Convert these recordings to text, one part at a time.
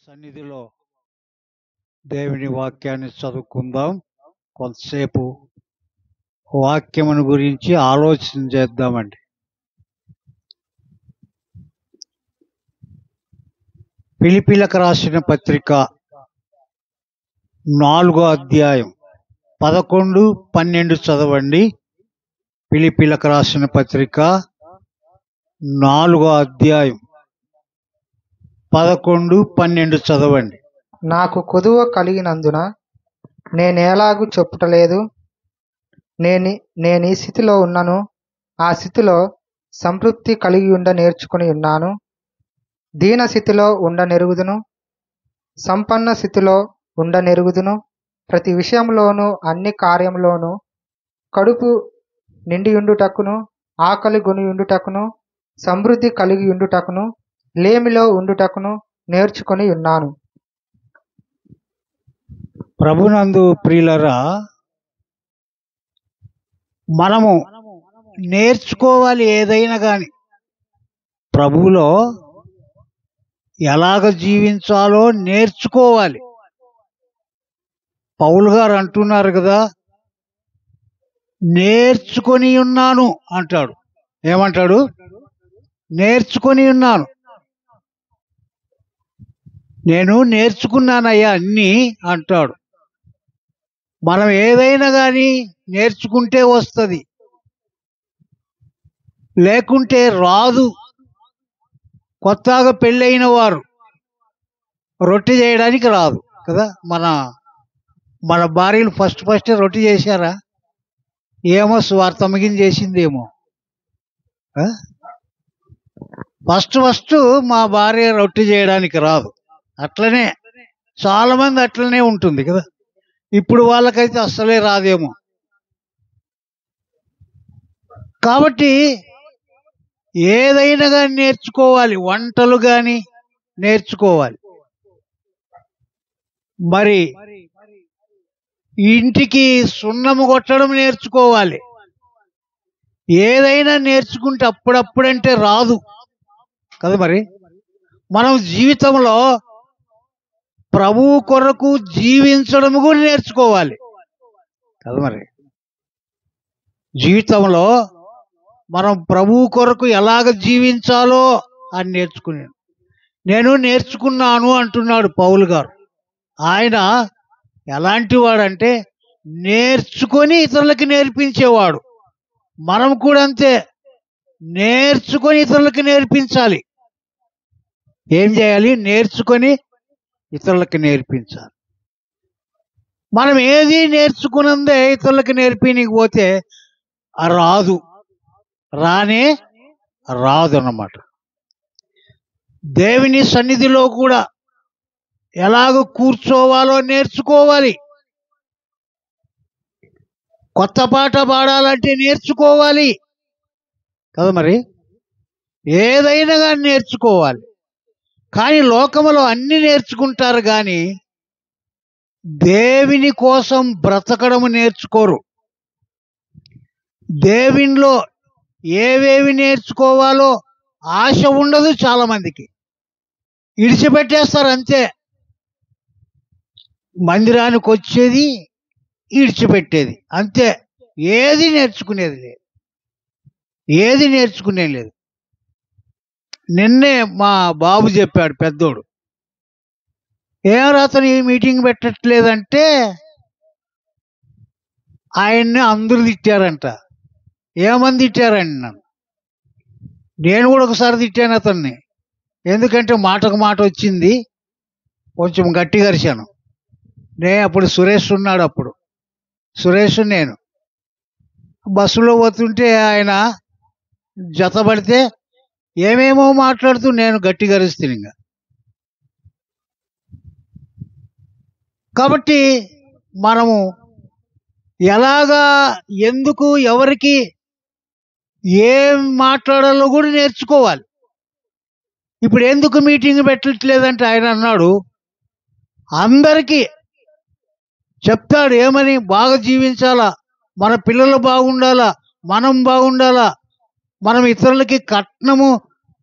సన్నిధిలో దేవుని వాక్యాన్ని చదువుకుందాం. కొంతసేపు వాక్యమును గురించి ఆలోచన చేద్దామండి. ఫిలిప్పీలకు రాసిన పత్రిక 4వ అధ్యాయం 11, 12 చదవండి. ఫిలిప్పీలకు రాసిన పత్రిక 4వ అధ్యాయం 11, 12 చదవండి. నాకు కొదువ కలిగినందున నేనేలాగు చెప్పుటలేదు. నేనీ స్థితిలో ఉన్నను, ఆ స్థితిలో సంతృప్తి కలిగి ఉండ నేర్చుకుని ఉన్నాను. దీన స్థితిలో ఉండ నెరుగుదును, సంపన్న స్థితిలో ఉండ నెరుగుదును. ప్రతి విషయంలోనూ అన్ని కార్యంలోనూ కడుపు నిండియుండుటకును, ఆకలి గొనియుండుటకును, సమృద్ధి కలిగి ఉండుటకును, లేమిలో ఉండుటకును నేర్చుకొని ఉన్నాను. ప్రభునందు ప్రియులరా, మనము నేర్చుకోవాలి. ఏదైనా కానీ ప్రభువులో ఎలాగ జీవించాలో నేర్చుకోవాలి. పౌలు గారు అంటున్నారు కదా, నేర్చుకొని ఉన్నాను అంటాడు. ఏమంటాడు? నేర్చుకొని ఉన్నాను. నేను నేర్చుకున్నానయ్యా అన్నీ అంటాడు. మనం ఏదైనా కానీ నేర్చుకుంటే వస్తుంది, లేకుంటే రాదు. కొత్తగా పెళ్ళైన వారు రొట్టె చేయడానికి రాదు కదా. మన భార్యలు ఫస్ట్ రొట్టె చేశారా? ఏమో స్వార్థ మిగిలి చేసిందేమో. ఫస్ట్ మా భార్య రొట్టె చేయడానికి రాదు. అట్లనే చాలా మంది అట్లనే ఉంటుంది కదా. ఇప్పుడు వాళ్ళకైతే అస్సలే రాదేమో. కాబట్టి ఏదైనా కానీ నేర్చుకోవాలి. వంటలు కానీ నేర్చుకోవాలి. మరి ఇంటికి సున్నము కొట్టడం నేర్చుకోవాలి. ఏదైనా నేర్చుకుంటే అప్పుడప్పుడంటే రాదు కదా. మరి మనం జీవితంలో ప్రభువు కొరకు జీవించడం కూడా నేర్చుకోవాలి కదా. మరి జీవితంలో మనం ప్రభువు కొరకు ఎలాగ జీవించాలో అని నేను నేర్చుకున్నాను అంటున్నాడు పౌలు గారు. ఆయన ఎలాంటి వాడంటే నేర్చుకొని ఇతరులకి నేర్పించేవాడు. మనం కూడా అంతే, నేర్చుకొని ఇతరులకి నేర్పించాలి. ఏం చేయాలి? నేర్చుకొని ఇతరులకి నేర్పించాలి. మనం ఏది నేర్చుకున్నదే ఇతరులకి నేర్పించకపోతే రానే రాదు అన్నమాట. దేవుని సన్నిధిలో కూడా ఎలాగ కూర్చోవాలో నేర్చుకోవాలి. కొత్త పాట పాడాలంటే నేర్చుకోవాలి కదా. మరి ఏదైనా కానీ నేర్చుకోవాలి. కానీ లోకములో అన్ని నేర్చుకుంటారు, కానీ దేవుని కోసం బ్రతకడము నేర్చుకోరు. దేవునిలో ఏవేవి నేర్చుకోవాలో ఆశ ఉండదు చాలా మందికి. ఇడిచిపెట్టేస్తారు అంతే. మందిరానికి వచ్చేది, ఇడిచిపెట్టేది అంతే. ఏది నేర్చుకునేది లేదు. నిన్నే మా బాబు చెప్పాడు, పెద్దోడు. అతను ఈ మీటింగ్ పెట్టట్లేదంటే ఆయన్ని అందరూ తిట్టారంట. ఏమని తిట్టారండి నన్ను? నేను కూడా ఒకసారి తిట్టాను అతన్ని. ఎందుకంటే మాటకు మాట వచ్చింది, కొంచెం గట్టిగా అరిచాను. అప్పుడు సురేష్ ఉన్నాడు. అప్పుడు సురేష్ నేను బస్సులో పోతుంటే ఆయన జతపడితే ఏమేమో మాట్లాడుతూ నేను గట్టిగా అరుస్తాను. ఇంకా కాబట్టి మనము ఎలాగా, ఎందుకు, ఎవరికి ఏం మాట్లాడాలో కూడా నేర్చుకోవాలి. ఇప్పుడు ఎందుకు మీటింగ్ పెట్టట్లేదంటే ఆయన అన్నాడు, అందరికీ చెప్తాడు ఏమని, బాగా జీవించాలా, మన పిల్లలు బాగుండాలా, మనం బాగుండాలా, మనం ఇతరులకి కట్నము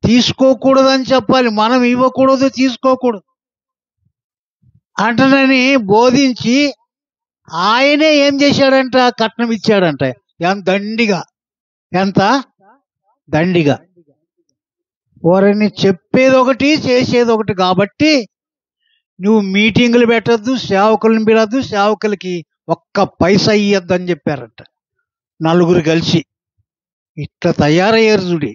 తీసుకోకూడదని చెప్పాలి. మనం ఇవ్వకూడదు, తీసుకోకూడదు. అంటనని బోధించి ఆయనే ఏం చేశాడంట? కట్నం ఇచ్చాడంట. ఎంత దండిగా, ఎంత దండిగా. వారిని చెప్పేది ఒకటి, చేసేది ఒకటి. కాబట్టి నువ్వు మీటింగులు పెట్టద్దు, సేవకులను పిలవద్దు, సేవకులకి ఒక్క పైసా ఇయ్యద్దు అని చెప్పారంట. నలుగురు కలిసి ఇట్లా తయారయ్యారు చూడి.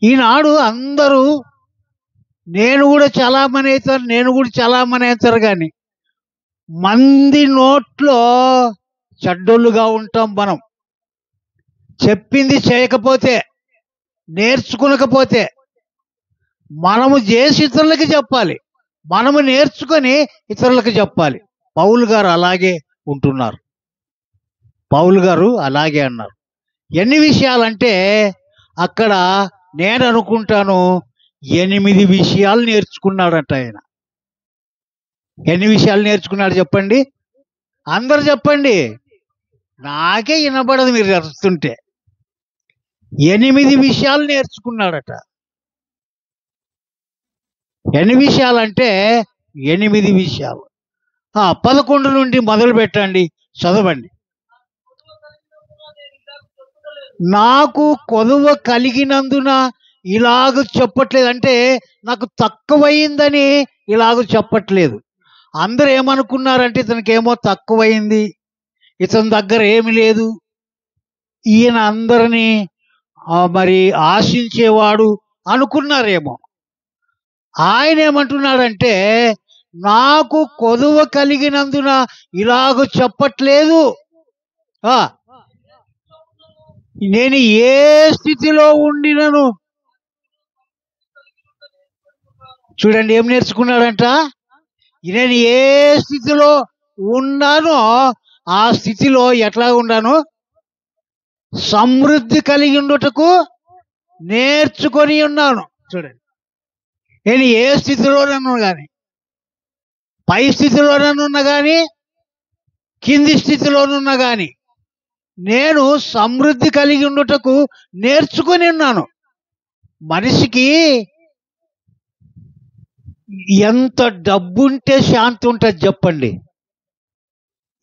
ఈనాడు అందరూ నేను కూడా చలామణి అవుతారు, నేను కూడా చలామణి అవుతారు, కానీ మంది నోట్లో చెడ్డోళ్ళుగా ఉంటాం మనం. చెప్పింది చేయకపోతే, నేర్చుకునకపోతే, మనము చేసి ఇతరులకి చెప్పాలి, మనము నేర్చుకొని ఇతరులకు చెప్పాలి. పౌలు గారు అలాగే ఉంటున్నారు. పౌలు గారు అలాగే అన్నారు. ఎన్ని విషయాలంటే అక్కడ నేను అనుకుంటాను 8 విషయాలు నేర్చుకున్నాడట ఆయన. ఎన్ని విషయాలు నేర్చుకున్నాడు చెప్పండి? అందరు చెప్పండి, నాకే వినబడదు మీరు అరుస్తుంటే. 8 విషయాలు నేర్చుకున్నాడట. ఎన్ని విషయాలంటే 8 విషయాలు. 11 నుండి మొదలు పెట్టండి, చదవండి. నాకు కొదువ కలిగినందున ఇలాగ చెప్పట్లేదు, అంటే నాకు తక్కువయిందని ఇలాగ చెప్పట్లేదు. అందరూ ఏమనుకున్నారంటే ఇతనికేమో తక్కువైంది, ఇతని దగ్గర ఏమి లేదు, ఈయన అందరినీ మరి ఆశించేవాడు అనుకున్నారేమో. ఆయన ఏమంటున్నాడంటే నాకు కొదువ కలిగినందున ఇలాగ చెప్పట్లేదు. నేను ఏ స్థితిలో ఉండినను, చూడండి ఏం నేర్చుకున్నాడంట? నేను ఏ స్థితిలో ఉన్నానో ఆ స్థితిలో ఎట్లా ఉన్నాను? సమృద్ధి కలిగి ఉండుటకు నేర్చుకొని ఉన్నాను. చూడండి, నేను ఏ స్థితిలోనన్నా కానీ, పై స్థితిలోనన్నా కానీ, కింది స్థితిలోనున్నా కానీ, నేను సమృద్ధి కలిగి ఉండుటకు నేర్చుకొని ఉన్నాను. మనిషికి ఎంత డబ్బుంటే శాంతి ఉంటుంది చెప్పండి?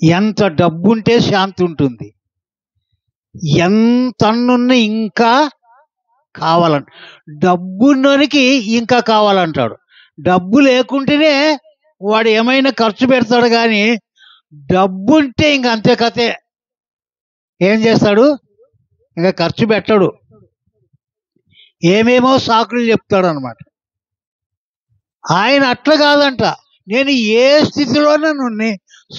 ఎంత డబ్బుంటే శాంతి ఉంటుంది? ఎంతన్నున్న ఇంకా కావాలంట. డబ్బున్నోనికి ఇంకా కావాలంటాడు. డబ్బు లేకుంటేనే వాడు ఏమైనా ఖర్చు పెడతాడు, కానీ డబ్బుంటే ఇంక అంతే కథే. ఏం చేస్తాడు? ఇంకా ఖర్చు పెట్టడు, ఏమేమో సాకులు చెప్తాడు అనమాట. ఆయన అట్లా కాదంట, నేను ఏ స్థితిలోనూ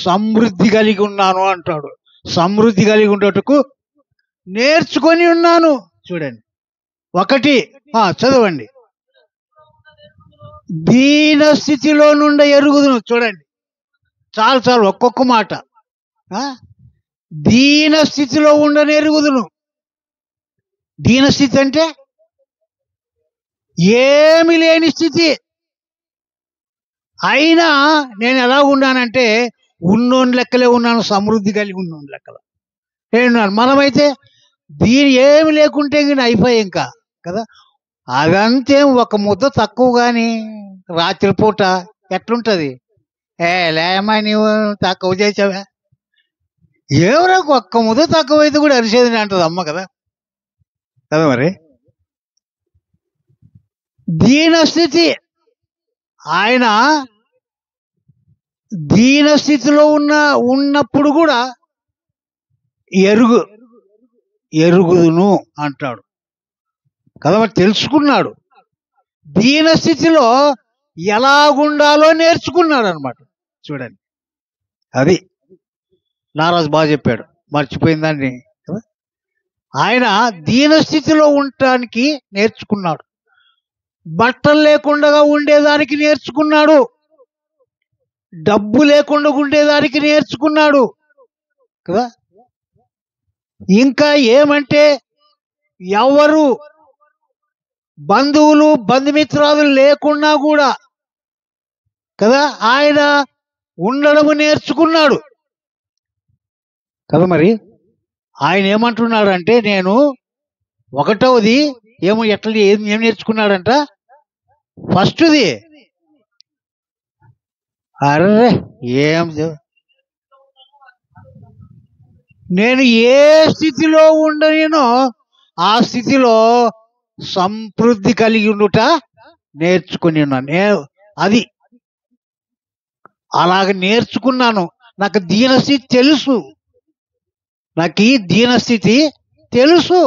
సమృద్ధి కలిగి ఉన్నాను అంటాడు. సమృద్ధి కలిగి ఉండటకు నేర్చుకొని ఉన్నాను. చూడండి, 1 చదవండి. దీన స్థితిలో నుండి ఎరుగుదును. చూడండి, చాలు చాలు, ఒక్కొక్క మాట. దీన స్థితిలో ఉండనెరుగుదును. దీన స్థితి అంటే ఏమి లేని స్థితి. అయినా నేను ఎలా ఉన్నానంటే ఉన్నోని లెక్కలే ఉన్నాను, సమృద్ధి కలిగి ఉన్నోని లెక్కల నేనున్నాను. మనమైతే ఏమి లేకుంటే ఇంకా అయిపోయాయి ఇంకా కదా. అదంతే, ఒక ముద్ద తక్కువ కానీ రాత్రిపూట ఎట్లుంటుంది? లేమా నీవు తక్కువ చేసావా? ఎవరో ఒక్క ముద్ద తక్కువ అయితే కూడా అరిసేది అంటది అమ్మ కదా కదా. మరి దీనస్థితి, ఆయన దీనస్థితిలో ఉన్నప్పుడు కూడా ఎరుగుదును అంటాడు కదా. మరి తెలుసుకున్నాడు, దీనస్థితిలో ఎలాగుండాలో నేర్చుకున్నాడు అనమాట. చూడండి, అది నారాజు బాగా చెప్పాడు, మర్చిపోయిందాన్ని కదా. ఆయన దీనస్థితిలో ఉండటానికి నేర్చుకున్నాడు, బట్టలు లేకుండా ఉండేదానికి నేర్చుకున్నాడు, డబ్బు లేకుండా ఉండేదానికి నేర్చుకున్నాడు కదా. ఇంకా ఏమంటే ఎవరు బంధువులు బంధుమిత్రాదులు లేకున్నా కూడా కదా ఆయన ఉండడము నేర్చుకున్నాడు కదా. మరి ఆయన ఏమంటున్నాడంటే నేను 1వది ఏం నేర్చుకున్నాడంట? ఫస్ట్ది అర్రే ఏం నేను ఏ స్థితిలో ఉండనేనో ఆ స్థితిలో సంతృప్తి కలిగి ఉండుట నేర్చుకుని ఉన్నాను. అది అలాగ నేర్చుకున్నాను. నాకు దీనస్థితి తెలుసు. నాకు ఈ దీనస్థితి తెలుసు.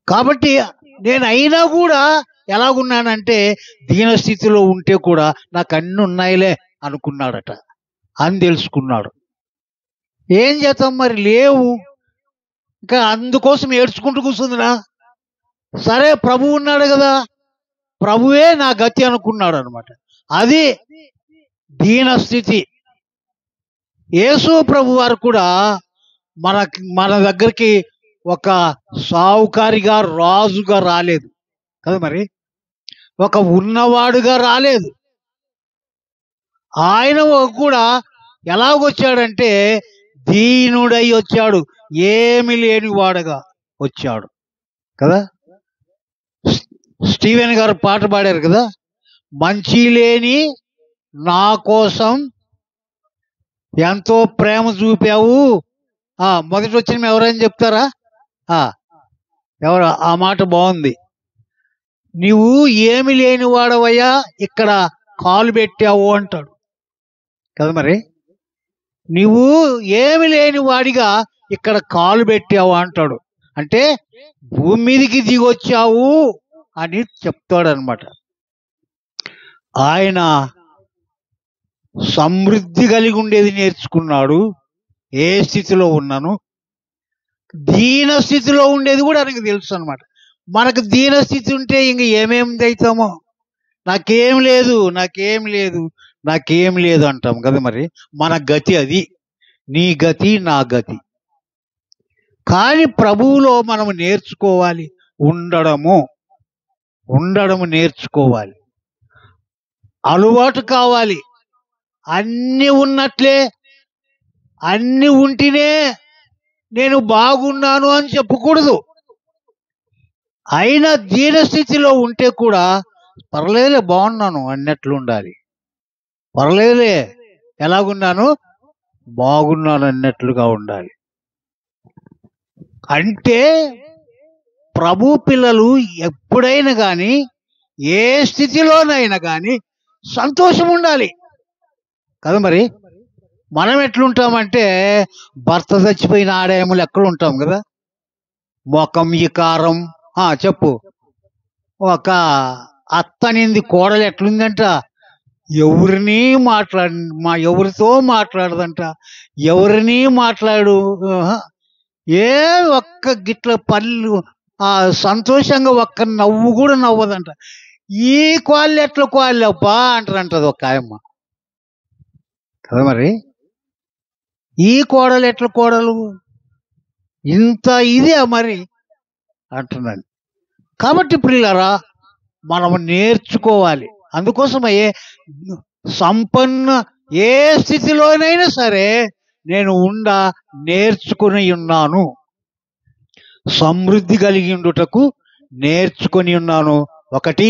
కాబట్టి నేను అయినా కూడా ఎలాగున్నానంటే దీనస్థితిలో ఉంటే కూడా నాకు అన్ని ఉన్నాయిలే అనుకున్నాడట, అని తెలుసుకున్నాడు. ఏం చేద్దాం మరి, లేవు. ఇంకా అందుకోసం ఏడ్చుకుంటూ కూర్చుందినా? సరే ప్రభు ఉన్నాడు కదా, ప్రభువే నా గతి అనుకున్నాడు అనమాట. అది దీనస్థితి. యేసు ప్రభు వారు కూడా మన దగ్గరికి ఒక సావుకారిగా రాజుగా రాలేదు కదా, మరి ఒక ఉన్నవాడుగా రాలేదు. ఆయన కూడా ఎలాగొచ్చాడంటే దీనుడై వచ్చాడు, ఏమి లేని వాడుగా వచ్చాడు కదా. స్టీవెన్ గారు పాట పాడారు కదా, మంచి లేని నా కోసం ఎంతో ప్రేమ చూపావు. మొదటి వచ్చిన ఎవరైనా చెప్తారా? ఎవరు? ఆ మాట బాగుంది. నీవు ఏమి లేని వాడవయ్యా ఇక్కడ కాలు పెట్టావు అంటాడు కదా. మరి నీవు ఏమి లేని వాడిగా ఇక్కడ కాలు పెట్టావు అంటాడు. అంటే భూమి మీదకి దిగొచ్చావు అని చెప్తాడు అనమాట. ఆయన సమృద్ధి కలిగి ఉండేది నేర్చుకున్నాడు. ఏ స్థితిలో ఉన్నాను, దీన స్థితిలో ఉండేది కూడా ఆయనకు తెలుసు అనమాట. మనకు దీన స్థితి ఉంటే ఇంక ఏమేమి అవుతామో, నాకేం లేదు, నాకేం లేదు, నాకేం లేదు అంటాం కదా. మరి మన గతి అది, నీ గతి నా గతి. కానీ ప్రభువులో మనము నేర్చుకోవాలి, ఉండడము నేర్చుకోవాలి, అలవాటు కావాలి. అన్ని ఉన్నట్లే, అన్ని ఉంటేనే నేను బాగున్నాను అని చెప్పకూడదు. అయినా దీనస్థితిలో ఉంటే కూడా పర్లేదులే, బాగున్నాను అన్నట్లు ఉండాలి. పర్లేదులే, ఎలాగున్నాను, బాగున్నాను అన్నట్లుగా ఉండాలి. అంటే ప్రభు పిల్లలు ఎప్పుడైనా కానీ, ఏ స్థితిలోనైనా కానీ సంతోషం ఉండాలి కదా. మరి మనం ఎట్లుంటామంటే భర్త చచ్చిపోయిన ఆడేములు ఎక్కడ ఉంటాం కదా, మొఖం వికారం. చెప్పు. ఒక అత్తనింది కోడలు ఎట్లుందంట, ఎవరితో మాట్లాడదంట, ఎవరిని మాట్లాడు. ఒక్క గిట్ల పళ్ళు సంతోషంగా ఒక్క నవ్వు కూడా నవ్వదంట. ఈ కోళ్ళు ఎట్ల కోళ్ళు అబ్బా అంటారంటది ఒక ఆయమ్మ కదా. మరి ఈ కోడలు ఎట్ల కోడలు, ఇంత ఇదే మరి అంటున్నాను. కాబట్టి పిల్లరా, మనము నేర్చుకోవాలి. అందుకోసమే సంపన్న ఏ స్థితిలోనైనా సరే నేను నేర్చుకుని ఉన్నాను, సమృద్ధి కలిగి ఉండుటకు నేర్చుకొని ఉన్నాను. ఒకటి,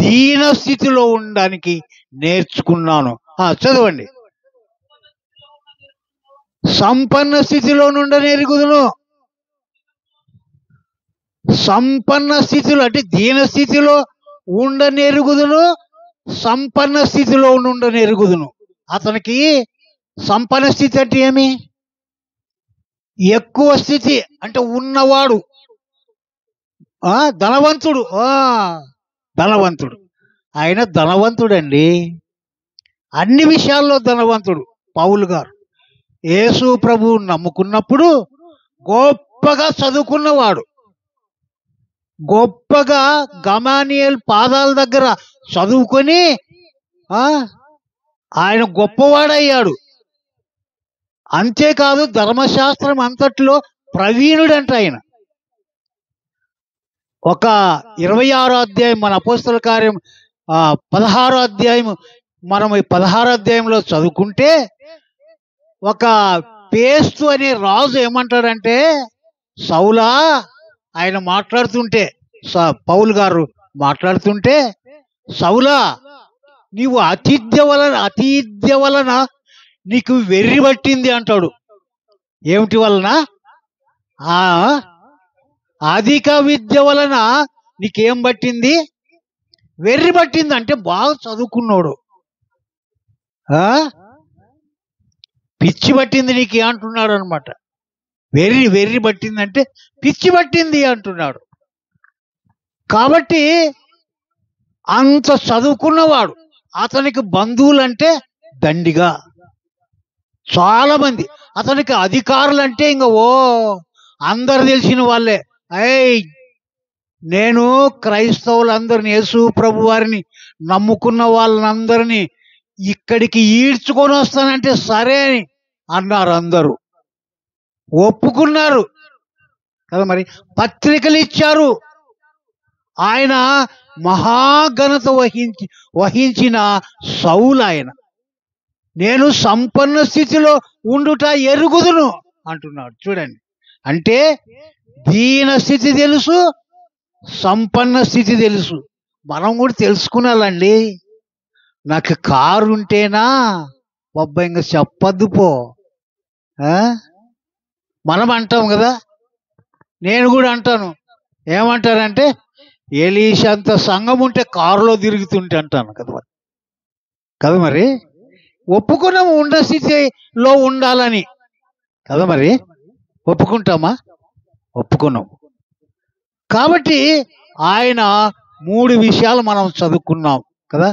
దీన స్థితిలో ఉండడానికి నేర్చుకున్నాను. చదవండి. సంపన్న స్థితిలో నెరుగుదును. సంపన్న స్థితిలో అంటే దీన స్థితిలో ఉండనెరుగుదును, సంపన్న స్థితిలో ఉండనెరుగుదును. అతనికి సంపన్న స్థితి అంటే ఏమి? ఎక్కువ స్థితి అంటే ఉన్నవాడు, ధనవంతుడు. ధనవంతుడు, ఆయన ధనవంతుడండి, అన్ని విషయాల్లో ధనవంతుడు. పౌలు గారు యేసు ప్రభువు నమ్ముకున్నప్పుడు గొప్పగా చదువుకున్నవాడు, గొప్పగా గమానియేల్ పాదాల దగ్గర చదువుకొని ఆయన గొప్పవాడయ్యాడు. అంతేకాదు ధర్మశాస్త్రం అంతట్లో ప్రవీణుడంట ఆయన. ఒక 26వ అధ్యాయం మన అపోస్తల కార్యం 16వ అధ్యాయం, మనం ఈ 16వ అధ్యాయంలో చదువుకుంటే ఒక పేస్తు అనే రాజు ఏమంటాడంటే, సౌలా, ఆయన మాట్లాడుతుంటే, పౌలు గారు మాట్లాడుతుంటే, సౌలా నీవు అతిథ్య వలన నీకు వెర్రి పట్టింది అంటాడు. ఏమిటి వలన? ఆ అధిక విద్య వలన నీకేం పట్టింది? వెర్రి పట్టింది. అంటే బాగా చదువుకున్నాడు, పిచ్చి పట్టింది నీకు అంటున్నాడు అనమాట. వెర్రి పట్టింది అంటే పిచ్చి పట్టింది అంటున్నాడు. కాబట్టి అంత చదువుకున్నవాడు, అతనికి బంధువులంటే దండిగా చాలా మంది, అతనికి అధికారులంటే ఇంకా అందరు తెలిసిన వాళ్ళే. నేను క్రైస్తవులందరినీ, యేసు ప్రభు వారిని నమ్ముకున్న వాళ్ళందరినీ ఇక్కడికి ఈడ్చుకొని వస్తానంటే సరే అని అన్నారు. అందరూ ఒప్పుకున్నారు కదా. మరి పత్రికలు ఇచ్చారు. ఆయన మహాఘనత వహించిన సౌలు ఆయన. నేను సంపన్న స్థితిలో ఉండుట ఎరుగుదును అంటున్నాడు. చూడండి, అంటే దీన స్థితి తెలుసు, సంపన్న స్థితి తెలుసు. మనం కూడా తెలుసుకున్నాలండి. నాకు కారు ఉంటేనా అబ్బా ఇంకా చెప్పద్దు పో. మనం అంటాం కదా, నేను కూడా అంటాను. ఏమంటారంటే ఎలీషా అంత సంఘం ఉంటే కారులో తిరుగుతుంటే అంటాను కదా. మరి ఒప్పుకున్నాము ఉండ స్థితిలో ఉండాలని కదా. మరి ఒప్పుకుంటామా? ఒప్పుకున్నాం. కాబట్టి ఆయన 3 విషయాలు మనం చదువుకున్నాం కదా.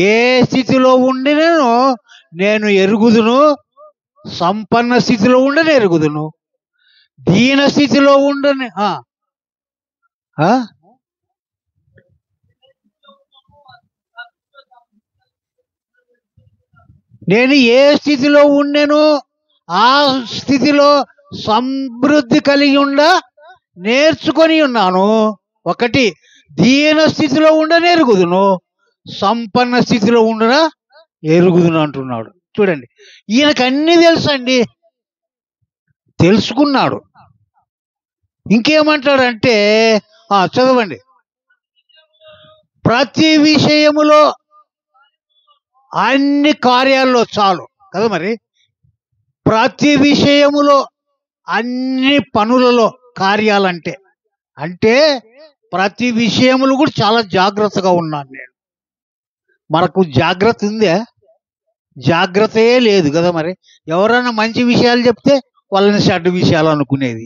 ఏ స్థితిలో ఉండినను నేను ఎరుగుదును, సంపన్న స్థితిలో ఉండని ఎరుగుదును, దీన స్థితిలో ఉండని నేను ఏ స్థితిలో ఉండెను ఆ స్థితిలో సమృద్ధి కలిగి నేర్చుకొని ఉన్నాను. 1 దీన స్థితిలో ఎరుగుదును, సంపన్న స్థితిలో ఎరుగుదును అంటున్నాడు. చూడండి, ఈయనకు అన్నీ తెలుసండి, తెలుసుకున్నాడు. ఇంకేమంటాడంటే చదవండి. ప్రతి విషయములో, అన్ని కార్యాల్లో, చాలు కదా. మరి ప్రతి విషయములో, అన్ని పనులలో, కార్యాలంటే అంటే ప్రతి విషయములు కూడా చాలా జాగ్రత్తగా ఉన్నాను నేను. మనకు జాగ్రత్త ఉందే? జాగ్రత్తయే లేదు కదా. మరి ఎవరైనా మంచి విషయాలు చెప్తే వాళ్ళని చెడ్డ విషయాలు అనుకునేది,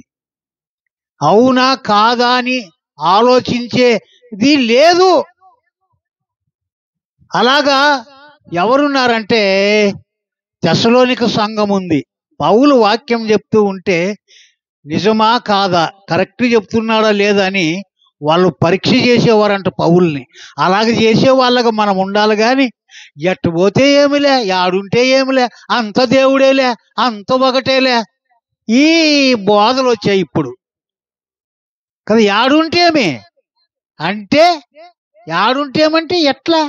అవునా కాదా అని ఆలోచించేది లేదు. అలాగా ఎవరున్నారంటే తెస్సలోనిక సంఘం ఉంది. పౌలు వాక్యం చెప్తూ ఉంటే నిజమా కాదా, కరెక్ట్ చెప్తున్నాడా లేదా అని వాళ్ళు పరీక్ష చేసేవారంట పౌల్ని. అలాగే చేసే వాళ్ళగా మనం ఉండాలి. కానీ ఎట్టు పోతే ఏమిలే, యాడుంటే ఏమిలే, అంత దేవుడేలే, అంత ఒకటేలే, ఈ బోధలు వచ్చాయి ఇప్పుడు కదా. యాడుంటేమి అంటే, యాడుంటేమంటే ఎట్లా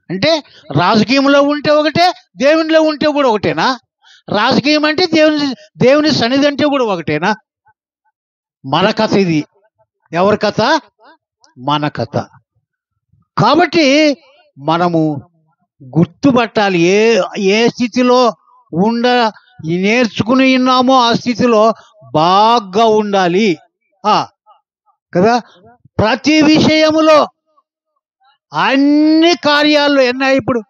అంటే రాజకీయంలో ఉంటే ఒకటే, దేవునిలో ఉంటే కూడా ఒకటేనా? రాజకీయం అంటే దేవుని సన్నిధి అంటే కూడా ఒకటేనా? మన కథ ఇది. ఎవరి కథ? మన కథ. కాబట్టి మనము గుర్తుపట్టాలి, ఏ స్థితిలో నేర్చుకుని ఉన్నామో ఆ స్థితిలో బాగా ఉండాలి కదా. ప్రతి విషయములో, అన్ని కార్యాల్లో ఎన్నాయి ఇప్పుడు?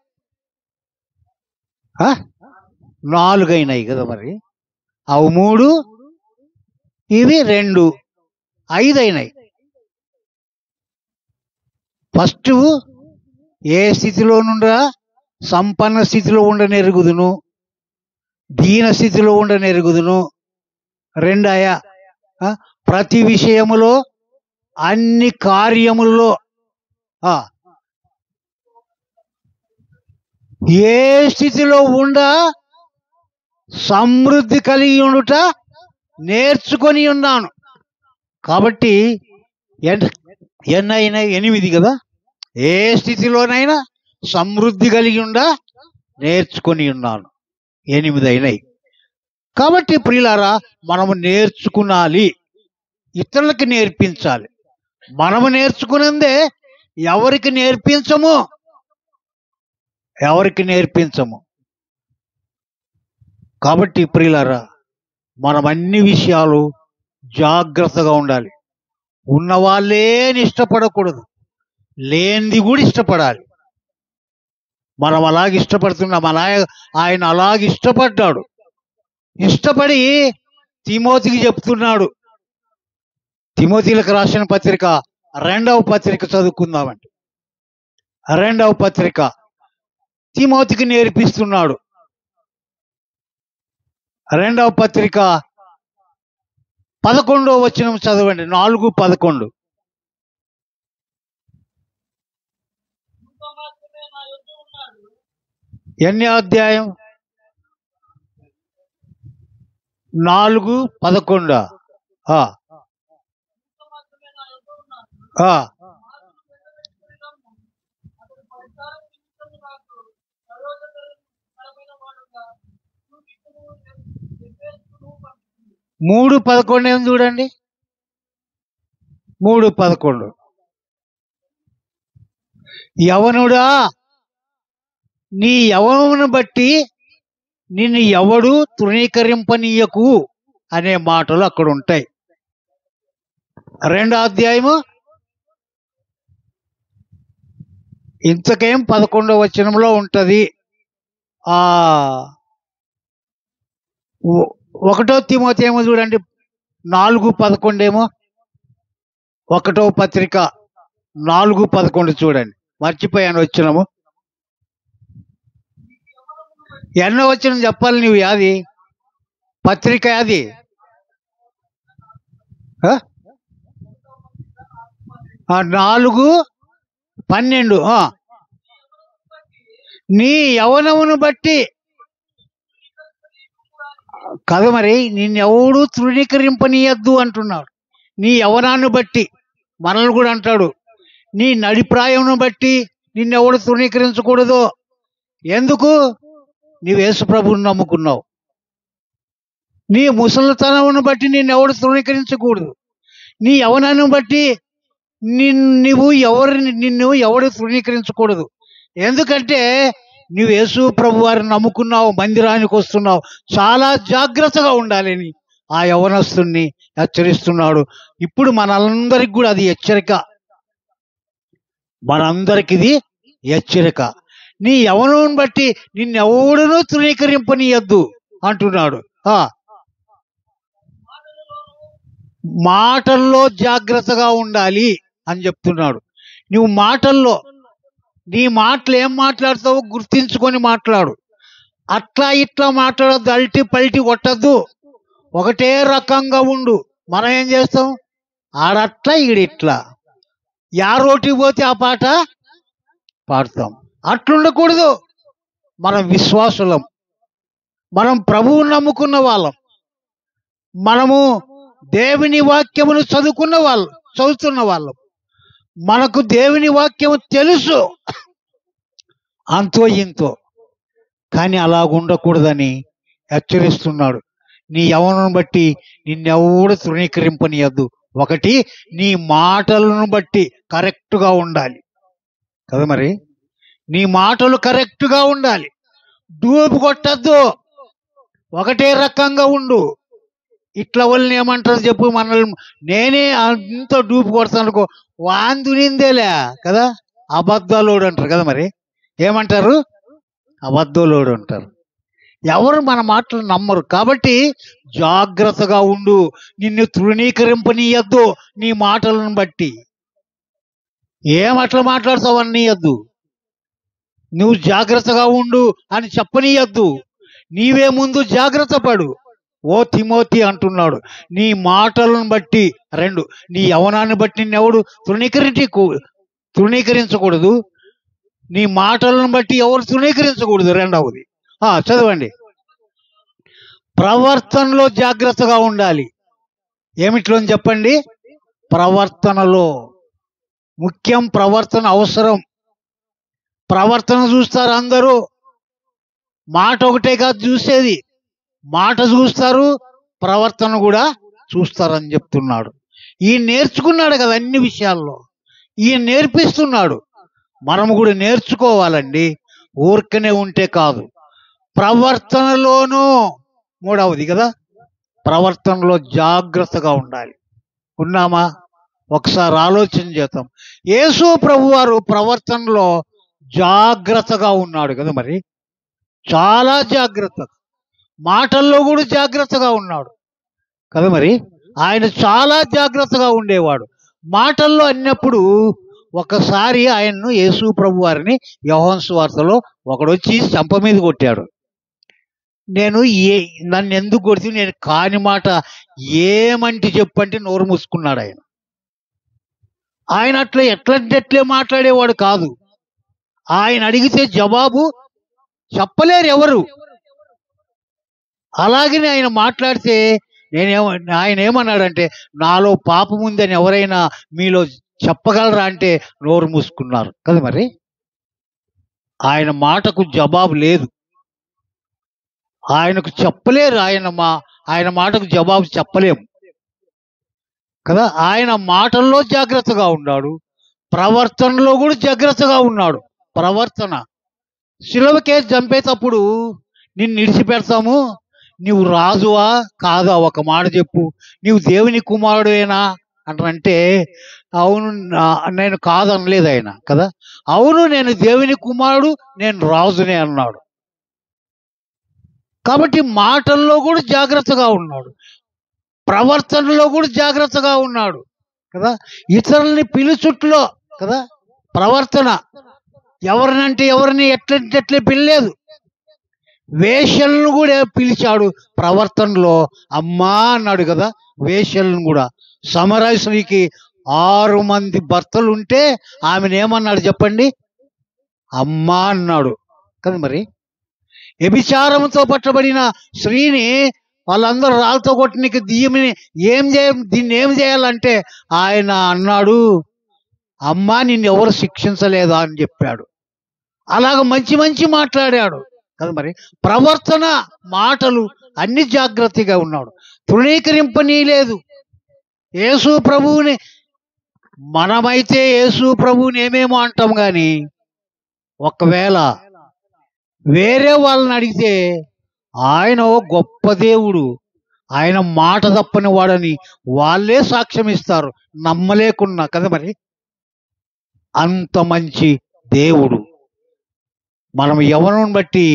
4 అయినాయి కదా. మరి అవి 3, ఇవి 2, 5 అయినాయి. ఫస్ట్ ఏ స్థితిలో సంపన్న స్థితిలో ఉండనెరుగుదును, దీన స్థితిలో ఉండనెరుగుదును. 2 ప్రతి విషయములో, అన్ని కార్యములలో, ఏ స్థితిలో సమృద్ధి కలిగి ఉండుట నేర్చుకొని ఉన్నాను. కాబట్టి ఎన్నైనా 8 కదా. ఏ స్థితిలోనైనా సమృద్ధి కలిగి నేర్చుకొని ఉన్నాను. 8 అయినాయి. కాబట్టి ప్రియులారా, మనము నేర్చుకునాలి, ఇతరులకి నేర్పించాలి. మనము నేర్చుకున్నదే ఎవరికి నేర్పించము, ఎవరికి నేర్పించము. కాబట్టి ప్రియులారా, మనం అన్ని విషయాలు జాగ్రత్తగా ఉండాలి. ఉన్న వాళ్ళే ఇష్టపడకూడదు, లేనిది కూడా ఇష్టపడాలి. మనం అలాగ ఇష్టపడుతున్నాం. ఆయన అలాగ ఇష్టపడ్డాడు. ఇష్టపడి తిమోతికి చెప్తున్నాడు. తిమోతిలకు రాసిన పత్రిక 2వ పత్రిక చదువుకుందామండి. 2వ పత్రిక తిమోతికి నేర్పిస్తున్నాడు. 2వ పత్రిక 11వ వచనం చదవండి. 4:11. ఎన్ని అధ్యాయం? 4:11. మూడు 11 ఏం చూడండి. 3:11. యవనుడా, నీ యవనమును బట్టి నిన్ను ఎవడు తృణీకరింపనీయకు అనే మాటలు అక్కడ ఉంటాయి. 2వ అధ్యాయము ఇంతకేం 11వ వచనంలో ఉంటది. 1వ తిమోతి ఏమో చూడండి, 4:11 ఏమో. 1వ పత్రిక 4:11 చూడండి. మర్చిపోయాను వచ్చినము. ఎన్నో వచ్చిన చెప్పాలి నువ్వు. అది పత్రిక అది 4:12. నీ యవనమును బట్టి కదా, మరి నిన్నెవడు తృణీకరింపనీయద్దు అంటున్నాడు. నీ యవనాన్ని బట్టి మనల్ని కూడా అంటాడు. నీ నడిప్రాయమును బట్టి నిన్నెవడు తృణీకరించకూడదు. ఎందుకు? నీవు యేసు ప్రభువుని నమ్ముకున్నావు. నీ ముసలితనమును బట్టి నిన్నెవడు తృణీకరించకూడదు. నీ యవనాన్ని బట్టి నిన్ను ఎవడు తృణీకరించకూడదు. ఎందుకంటే నువ్వు యేసు ప్రభు వారిని నమ్ముకున్నావు, మందిరానికి వస్తున్నావు. చాలా జాగ్రత్తగా ఉండాలని ఆ యవనస్తుని హెచ్చరిస్తున్నాడు. ఇప్పుడు మనందరికి కూడా అది హెచ్చరిక. మనందరికి ఇది హెచ్చరిక. నీ యవనం బట్టి నిన్నెవడునూ తృణీకరింపనీయద్దు అంటున్నాడు. మాటల్లో జాగ్రత్తగా ఉండాలి అని చెప్తున్నాడు. నువ్వు మాటల్లో నీ మాటలు ఏం మాట్లాడతావో గుర్తించుకొని మాట్లాడు. అట్లా ఇట్లా మాట్లాడద్దు, అల్టి పల్టి కొట్టద్దు, ఒకటే రకంగా ఉండు. మనం ఏం చేస్తాం? ఆడట్లా ఈడిట్లా, రోటికి పోతే ఆ పాట పాడతాం. అట్లుండకూడదు. మనం విశ్వాసులం, మనం ప్రభువుని నమ్ముకున్న వాళ్ళం, మనము దేవుని వాక్యమును చదువుతున్న వాళ్ళం. మనకు దేవుని వాక్యము తెలుసు అంతో ఇంతో. కానీ అలాగుండకూడదని హెచ్చరిస్తున్నాడు. నీ యవనం బట్టి నిన్నెవడు తృణీకరింపనీయద్దు. ఒకటి, నీ మాటలను బట్టి కరెక్ట్గా ఉండాలి కదా. మరి నీ మాటలు కరెక్ట్గా ఉండాలి. డూపు కొట్టద్దు, ఒకటే రకంగా ఉండు. ఇట్లా వాళ్ళని ఏమంటారు చెప్పు? మనల్ని నేనే అంత డూపు కొడతాను అనుకో, వాందునిందేలే కదా, అబద్ధాలోడు అంటారు కదా. మరి ఏమంటారు? అబద్ధలోడు అంటారు. ఎవరు మన మాటలు నమ్మరు. కాబట్టి జాగ్రత్తగా ఉండు. నిన్ను తృణీకరింపనీయద్దు నీ మాటలను బట్టి. ఏమట్లా మాట్లాడతావు అనియద్దు. నువ్వు జాగ్రత్తగా ఉండు అని చెప్పనీయద్దు. నీవే ముందు జాగ్రత్త పడు. ఓ తిమోతి అంటున్నాడు, నీ మాటలను బట్టి. 2, నీ యవనాన్ని బట్టి నిన్నెవడు తృణీకరించకూడదు. నీ మాటలను బట్టి ఎవరు తృణీకరించకూడదు. 2వది చదవండి. ప్రవర్తనలో జాగ్రత్తగా ఉండాలి. ఏమిట్లో చెప్పండి? ప్రవర్తనలో. ముఖ్యం, ప్రవర్తన అవసరం. ప్రవర్తన చూస్తారు అందరూ. మాట ఒకటే కాదు చూసేది, మాట చూస్తారు, ప్రవర్తన కూడా చూస్తారని చెప్తున్నాడు. ఈ నేర్చుకున్నాడు కదా అన్ని విషయాల్లో. ఈయన నేర్పిస్తున్నాడు. మనము కూడా నేర్చుకోవాలండి. ఊరికనే ఉంటే కాదు. ప్రవర్తనలోనూ మూడవది కదా, ప్రవర్తనలో జాగ్రత్తగా ఉండాలి. ఉన్నామా? ఒకసారి ఆలోచన చేద్దాం. యేసు ప్రభువారు ప్రవర్తనలో జాగ్రత్తగా ఉన్నాడు కదా, మరి చాలా జాగ్రత్త. మాటల్లో కూడా జాగ్రత్తగా ఉన్నాడు కదా, మరి ఆయన చాలా జాగ్రత్తగా ఉండేవాడు. మాటల్లో అన్నప్పుడు ఒకసారి ఆయన్ను, యేసు ప్రభు వారిని, యోహాను సువార్తలో ఒకడొచ్చి చెంప మీద కొట్టాడు. నేను నన్ను ఎందుకు కొడితే, నేను కాని మాట ఏమంటే చెప్పంటే నోరు మూసుకున్నాడు ఆయన. ఆయన అట్లా ఎట్లంటే మాట్లాడేవాడు కాదు. ఆయన అడిగితే జవాబు చెప్పలేరు ఎవరు. అలాగనే ఆయన మాట్లాడితే ఆయన ఏమన్నాడంటే, నాలో పాపం ఉందని ఎవరైనా మీలో చెప్పగలరా అంటే నోరు మూసుకున్నారు కదా. మరి ఆయన మాటకు జవాబు లేదు. ఆయనకు చెప్పలేరు. ఆయన మాటకు జవాబు చెప్పలేము కదా. ఆయన మాటల్లో జాగ్రత్తగా ఉన్నాడు, ప్రవర్తనలో కూడా జాగ్రత్తగా ఉన్నాడు. ప్రవర్తన, శిలువకేసి చంపేటప్పుడు నిన్ను విడిచిపెడతాము, నీవు రాజువా కాదా ఒక మాట చెప్పు, నీవు దేవుని కుమారుడేనా అంటే, అవును నేను కాదనలేదు ఆయన కదా. అవును నేను దేవుని కుమారుడు, నేను రాజునే అన్నాడు. కాబట్టి మాటల్లో కూడా జాగ్రత్తగా ఉన్నాడు, ప్రవర్తనలో కూడా జాగ్రత్తగా ఉన్నాడు కదా. ఇతరులని పిలుచుట్లో కదా ప్రవర్తన, ఎవరినంటే ఎవరిని ఎట్లంటే పిలలేదు. వేశ్యలను కూడా పిలిచాడు ప్రవర్తనలో, అమ్మా అన్నాడు కదా. వేశ్యలను కూడా, సమరయ స్త్రీకి 6 మంది భర్తలు ఉంటే ఆమెను ఏమన్నాడు చెప్పండి? అమ్మా అన్నాడు కదా. మరి వ్యభిచారంతో పట్టబడిన స్త్రీని వాళ్ళందరూ రాళ్ళతో కొట్టనికి దీన్ని ఏం చేయాలంటే ఆయన అన్నాడు, అమ్మా నిన్ను ఎవరు శిక్షించలేదా అని చెప్పాడు. అలాగ మంచి మాట్లాడాడు కదా. మరి ప్రవర్తన, మాటలు అన్ని జాగ్రత్తగా ఉన్నాడు, తృణీకరింపనీయలేదు యేసు ప్రభువుని. మనమైతే యేసు ప్రభువుని ఏమేమో అంటాం, కానీ ఒకవేళ వేరే వాళ్ళని అడిగితే ఆయన గొప్ప దేవుడు, ఆయన మాట తప్పని వాడని వాళ్ళే సాక్ష్యం ఇస్తారు, నమ్మలేకున్నా కదా. మరి అంత మంచి దేవుడు. మనం యవ్వనం బట్టి,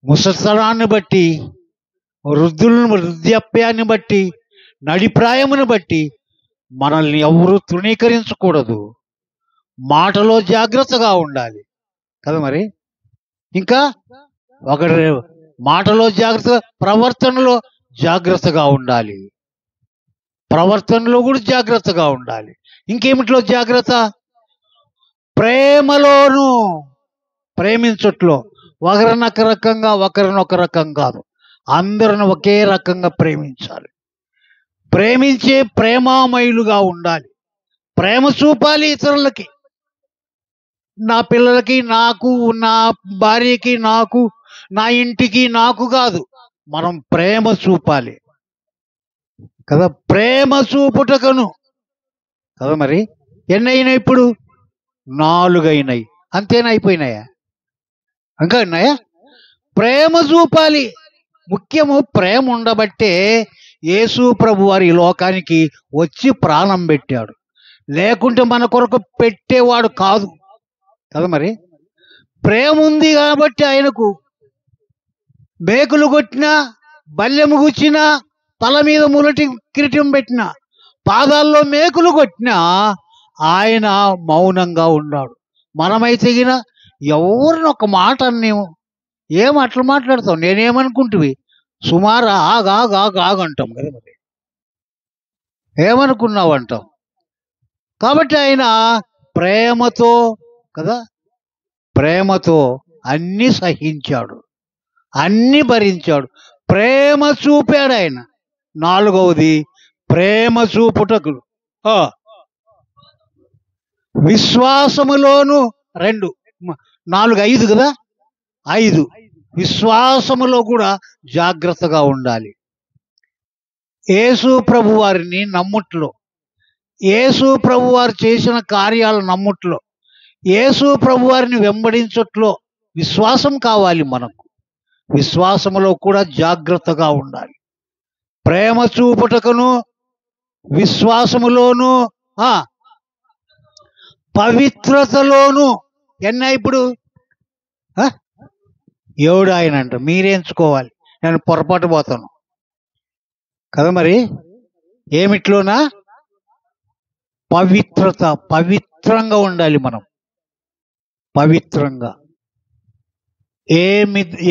ముసలితనాన్ని బట్టి, వృద్ధాప్యాన్ని బట్టి, నడిప్రాయమును బట్టి మనల్ని ఎవరు తృణీకరించకూడదు. మాటలో జాగ్రత్తగా ఉండాలి కదా. మరి ఇంకా ఒకటి, మాటలో జాగ్రత్తగా, ప్రవర్తనలో జాగ్రత్తగా ఉండాలి, ప్రవర్తనలో కూడా జాగ్రత్తగా ఉండాలి. ఇంకేమిట్లో జాగ్రత్త? ప్రేమలోను, ప్రేమించట్లో ఒకరినొక రకంగా, ఒకరినొక రకం కాదు, అందరిని ఒకే రకంగా ప్రేమించాలి. ప్రేమించే ప్రేమామయులుగా ఉండాలి, ప్రేమ చూపాలి ఇతరులకి. నా పిల్లలకి, నాకు, నా భార్యకి, నాకు, నా ఇంటికి, నాకు కాదు, మనం ప్రేమ చూపాలి కదా. ప్రేమ చూపుటకును కదా. మరి ఎన్నైనాయి ఇప్పుడు? 4 అయినాయి. అంతేనా? అయిపోయినాయా? ఇంకా ఉన్నాయా? ప్రేమ చూపాలి. ముఖ్యము ప్రేమ ఉండబట్టే యేసు ప్రభు వారి లోకానికి వచ్చి ప్రాణం పెట్టాడు, లేకుంటే మన కొరకు పెట్టేవాడు కాదు కదా. మరి ప్రేమ ఉంది కాబట్టి ఆయనకు మేకులు కొట్టినా, బల్లెము గుచ్చినా, తల మీద ములటి కిరీటం పెట్టినా, పాదాల్లో మేకులు కొట్టినా ఆయన మౌనంగా ఉన్నాడు. మనమైతే గిన ఎవరిని ఒక మాట అన్నేమో, ఏం అట్లా మాట్లాడతావు, నేనేమనుకుంటువి, సుమారు ఆగంటాం కదా. మరి ఏమనుకున్నావు అంటాం. కాబట్టి ఆయన ప్రేమతో కదా, ప్రేమతో అన్ని సహించాడు, అన్ని భరించాడు, ప్రేమ చూపాడు ఆయన. 4వది ప్రేమ చూపుటకు. విశ్వాసములోను 2, 4, 5 కదా. 5 విశ్వాసములో కూడా జాగ్రత్తగా ఉండాలి. యేసు ప్రభు వారిని నమ్ముట్లో, యేసు ప్రభు వారు చేసిన కార్యాలు నమ్ముట్లో, యేసు ప్రభు వారిని వెంబడించట్లో విశ్వాసం కావాలి మనకు. విశ్వాసములో కూడా జాగ్రత్తగా ఉండాలి. ప్రేమ చూపుటకును విశ్వాసములోను ఆ పవిత్రతలోను ఎన్నా ఇప్పుడు ఏడు ఆయన అంట, మీరేంచుకోవాలి. నేను పొరపాటు పోతాను కదా. మరి ఏమిట్లోనా పవిత్రత, పవిత్రంగా ఉండాలి మనం. పవిత్రంగా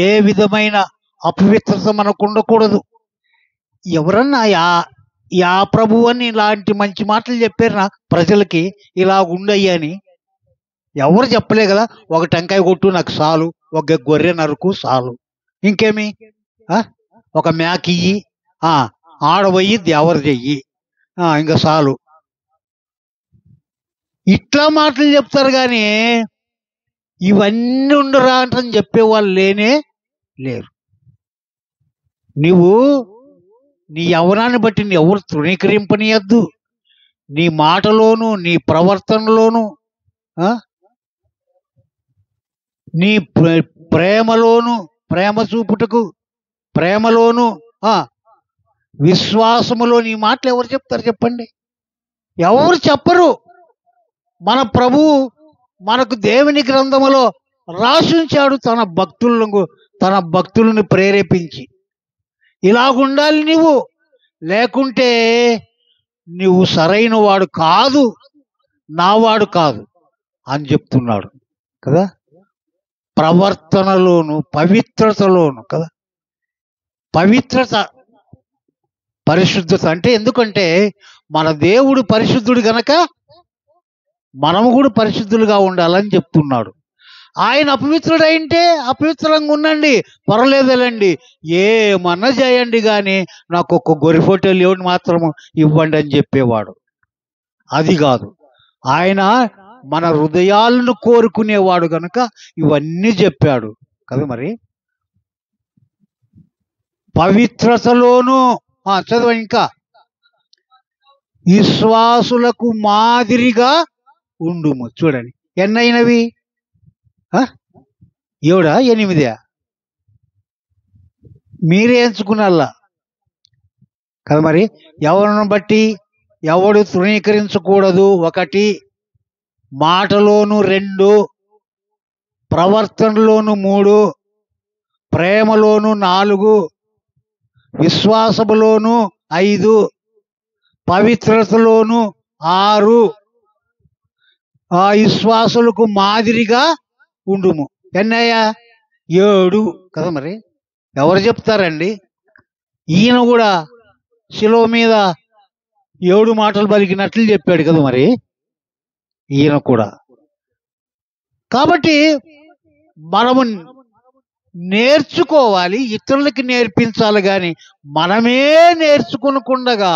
ఏ విధమైన అపవిత్రత మనకు ఉండకూడదు. ఎవరన్నా యా ప్రభు అని ఇలాంటి మంచి మాటలు చెప్పారు నా ప్రజలకి, ఇలా ఉండయ్యని ఎవరు చెప్పలే కదా. ఒక టెంకాయ కొట్టు నాకు చాలు, ఒక గొర్రె నరుకు చాలు, ఇంకేమి ఒక మేకియ్యి, ఆడబోయి దేవర చెయ్యి, ఇంకా చాలు. ఇట్లా మాటలు చెప్తారు కానీ ఇవన్నీ ఉండరా అంటని చెప్పేవాళ్ళు లేనే లేరు. నువ్వు నీ యవ్వనాన్ని బట్టి నీ ఎవరు తృణీకరింపనీయద్దు. నీ మాటలోను నీ ప్రవర్తనలోను నీ ప్రేమలోను, ప్రేమ చూపుటకు ప్రేమలోను విశ్వాసములో నీ మాటలు ఎవరు చెప్తారు చెప్పండి? ఎవరు చెప్పరు. మన ప్రభువు మనకు దేవుని గ్రంథములో రాసుంచాడు తన భక్తులను ప్రేరేపించి, ఇలాగుండాలి నువ్వు, లేకుంటే నువ్వు సరైన వాడు కాదు, నావాడు కాదు అని చెప్తున్నాడు కదా. ప్రవర్తనలోను పవిత్రతలోను కదా. పవిత్రత, పరిశుద్ధత అంటే ఎందుకంటే మన దేవుడు పరిశుద్ధుడు గనక మనము కూడా పరిశుద్ధులుగా ఉండాలని చెప్తున్నాడు. ఆయన అపవిత్రుడైంటే అపవిత్రంగా ఉండండి, పర్వాలేదులేండి, ఏమన్నా చేయండి, కానీ నాకు ఒక్క గొర్రె ఫోటోలు ఏమిటి మాత్రము ఇవ్వండి అని చెప్పేవాడు. అది కాదు, ఆయన మన హృదయాలను కోరుకునేవాడు కనుక ఇవన్నీ చెప్పాడు కదా. మరి పవిత్రతలోను చదువు ఇంకా, విశ్వాసులకు మాదిరిగా ఉండుము. చూడండి ఎన్నైనవి, 7 8 మీరే ఎంచుకున్నల్లా కదా. మరి ఎవరిని బట్టి ఎవడు తృణీకరించకూడదు. 1 మాటలోను, 2 ప్రవర్తనలోను, 3 ప్రేమలోను, 4 విశ్వాసములోను, 5 పవిత్రతలోను, 6 విశ్వాసులకు మాదిరిగా ఉండుము. ఎన్నయ్యా 7 కదా. మరి ఎవరు చెప్తారండి? ఈయన కూడా శిలువ మీద 7 మాటలు పలికినట్లు చెప్పాడు కదా. మరి ఈయన కూడా. కాబట్టి మనము నేర్చుకోవాలి, ఇతరులకి నేర్పించాలి, కానీ మనమే నేర్చుకునకుండగా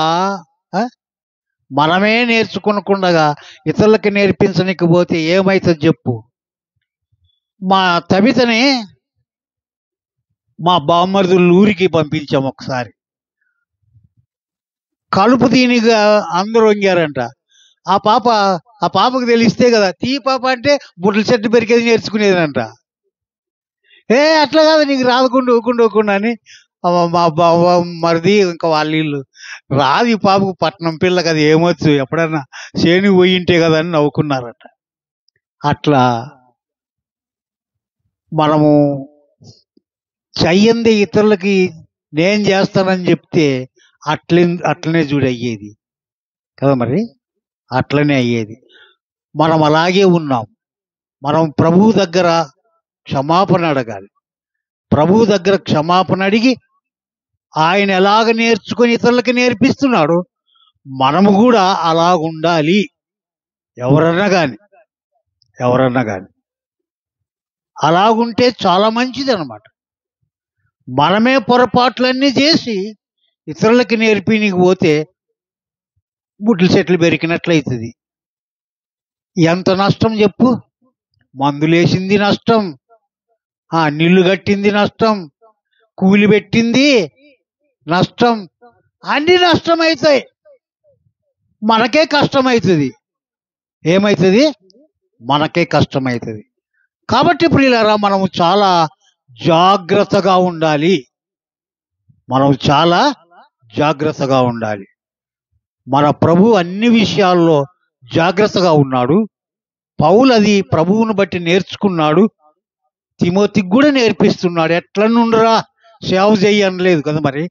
ఇతరులకి నేర్పించనికపోతే ఏమవుతుంది చెప్పు? మా తబితని మా బామ్మర్దులు ఊరికి పంపించాము ఒకసారి. కలుపు దీనిగా అందరూ వంగారంట. ఆ పాపకు తెలిస్తే కదా, తీ పాప అంటే బుట్టల చెట్టు పెరికేది నేర్చుకునేదంట. అట్లా కాదు, నీకు రాదుకుండా అని మా మరిది ఇంకా వాళ్ళ ఇల్లు రాదు, ఈ పాపకు పట్నం పిల్ల కదా, ఏమొచ్చు, ఎప్పుడన్నా చేను పోయింటే కదా అని నవ్వుకున్నారట. అట్లా మనము చెయ్యంది ఇతరులకి నేను చేస్తానని చెప్తే అట్లనే అయ్యేది కదా. మరి అట్లనే అయ్యేది. మనం అలాగే ఉన్నాం. మనం ప్రభువు దగ్గర క్షమాపణ అడగాలి. ప్రభువు దగ్గర క్షమాపణ అడిగి ఆయన ఎలాగ నేర్చుకొని ఇతరులకి నేర్పిస్తున్నాడు, మనము కూడా అలాగుండాలి. ఎవరన్నా కానీ అలాగుంటే చాలా మంచిది అన్నమాట. మనమే పొరపాట్లన్నీ చేసి ఇతరులకి నేర్పిపోతే బుడ్ల చెట్లు పెరికినట్లయితుంది. ఎంత నష్టం చెప్పు? మందులేసింది నష్టం, నీళ్లు కట్టింది నష్టం, కూలి పెట్టింది నష్టం, అన్ని నష్టం అవుతాయి. మనకే కష్టమవుతుంది. ఏమవుతుంది? మనకే కష్టమవుతుంది. కాబట్టి ప్రియులారా, మనము చాలా జాగ్రత్తగా ఉండాలి. మనం చాలా జాగ్రత్తగా ఉండాలి. మన ప్రభు అన్ని విషయాల్లో జాగ్రత్తగా ఉన్నాడు. పౌలు అది ప్రభువును బట్టి నేర్చుకున్నాడు. తిమోతికి కూడా నేర్పిస్తున్నాడు. ఎట్లా నుండరా సేవ చెయ్యి అనలేదు కదా. మరి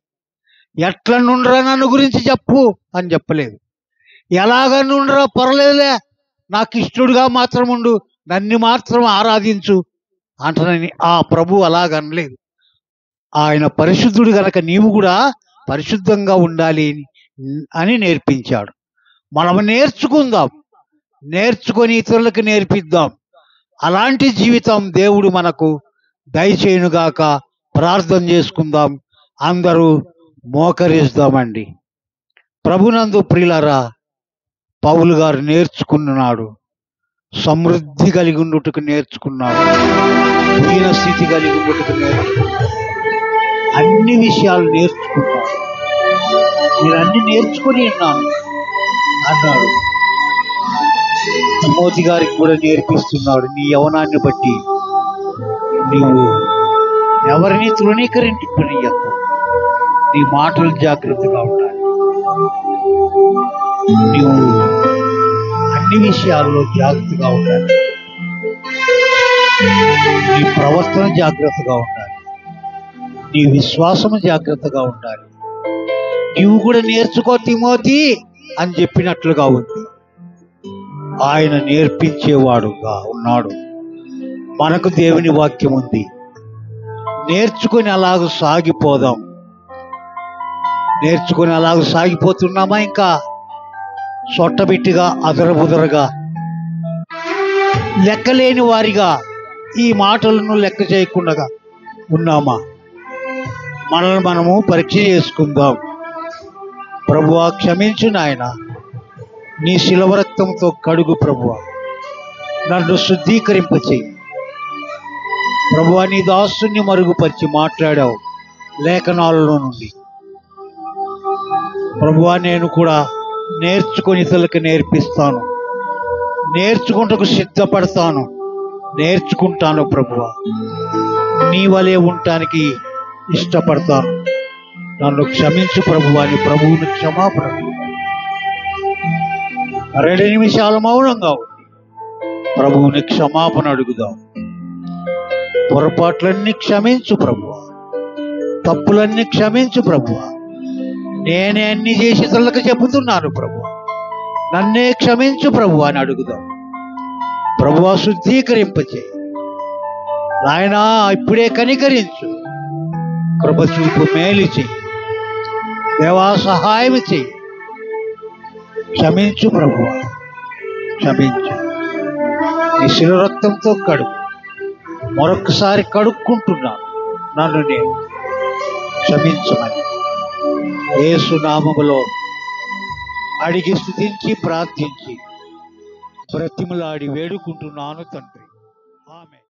ఎట్లా నుండరా నన్ను గురించి చెప్పు అని చెప్పలేదు. ఎలాగ నుండరా పర్లేదులే, నాకు ఇష్టడుగా మాత్రం ఉండు, నన్ను మాత్రం ఆరాధించు అంటనని ఆ ప్రభు అలాగనలేదు. ఆయన పరిశుద్ధుడు గనక నీవు కూడా పరిశుద్ధంగా ఉండాలి అని నేర్పించాడు. మనం నేర్చుకుందాం, నేర్చుకొని ఇతరులకు నేర్పిద్దాం. అలాంటి జీవితం దేవుడు మనకు దయచేయునుగాక. ప్రార్థన చేసుకుందాం. అందరూ మోకరిస్తామండి. ప్రభునందు ప్రియులారా, పౌలు గారు నేర్చుకున్నాడు. సమృద్ధి కలిగి ఉండుటకు నేర్చుకున్నాడు. దీన స్థితి కలిగి ఉండుటకు నేర్చుకున్నాడు. అన్ని విషయాలు నేర్చుకున్నాడు. నేను అన్ని నేర్చుకొని ఉన్నాను అన్నాడు. తిమోతి గారికి కూడా నేర్పిస్తున్నాడు. నీ యవనాన్ని బట్టి నీవు ఎవరిని తృణీకరించుకునియకు. నీ మాటలు జాగ్రత్తగా ఉండాలి. నీవు అన్ని విషయాల్లో జాగ్రత్తగా ఉండాలి. నీ ప్రవర్తన జాగ్రత్తగా ఉండాలి. నీ విశ్వాసము జాగ్రత్తగా ఉండాలి. నీవు కూడా నేర్చుకో తిమోతి అని చెప్పినట్లుగా ఉంది. ఆయన నేర్పించేవాడుగా ఉన్నాడు. మనకు దేవుని వాక్యం ఉంది. నేర్చుకొని అలాగ సాగిపోదాం. నేర్చుకొని అలాగ సాగిపోతున్నామా? ఇంకా సొట్టబిట్టిగా అదరబుదరగా లెక్కలేని వారిగా ఈ మాటలను లెక్క చేయకుండా ఉన్నామా? మనల్ని మనము పరీక్ష చేసుకుందాం. ప్రభువా క్షమించు నాయన, నీ శిలువ రక్తంతో కడుగు ప్రభువా, నన్ను శుద్ధీకరింపచేయి ప్రభువా. నీ దాసుని మరుగుపరిచి మాట్లాడావు లేఖనాలలో నుండి ప్రభువా. నేను కూడా నేర్చుకొని ఇతరులకు నేర్పిస్తాను, నేర్చుకుంటకు సిద్ధపడతాను, నేర్చుకుంటాను ప్రభువా. నీ వలె ఉండటానికి ఇష్టపడతాను. నన్ను క్షమించు ప్రభువా అని ప్రభువుని క్షమాపణ 2 నిమిషాలు మౌనంగా ఉంది. ప్రభువుని క్షమాపణ అడుగుదాం. పొరపాట్లన్నీ క్షమించు ప్రభువా, తప్పులన్నీ క్షమించు ప్రభువా. నేనే అన్ని చేసి ఇతరులకు చెబుతున్నాను ప్రభువా, నన్నే క్షమించు ప్రభువా అని అడుగుదాం. ప్రభువా శుద్ధీకరింపచేయి నాయనా, ఇప్పుడే కనికరించు, కృప చూపు, మేలు చెయ్యి దేవా, సహాయం చెయ్యి. క్షమించు ప్రభువా, క్షమించు. నీ శిలువ రక్తంతో కడుగు. మరొకసారి కడుక్కుంటున్నాను, నన్ను నేను క్షమించమని యేసు నామములో అడిగి స్తుతించి ప్రార్థించి బ్రతిమలాడి వేడుకుంటున్నాను తండ్రి.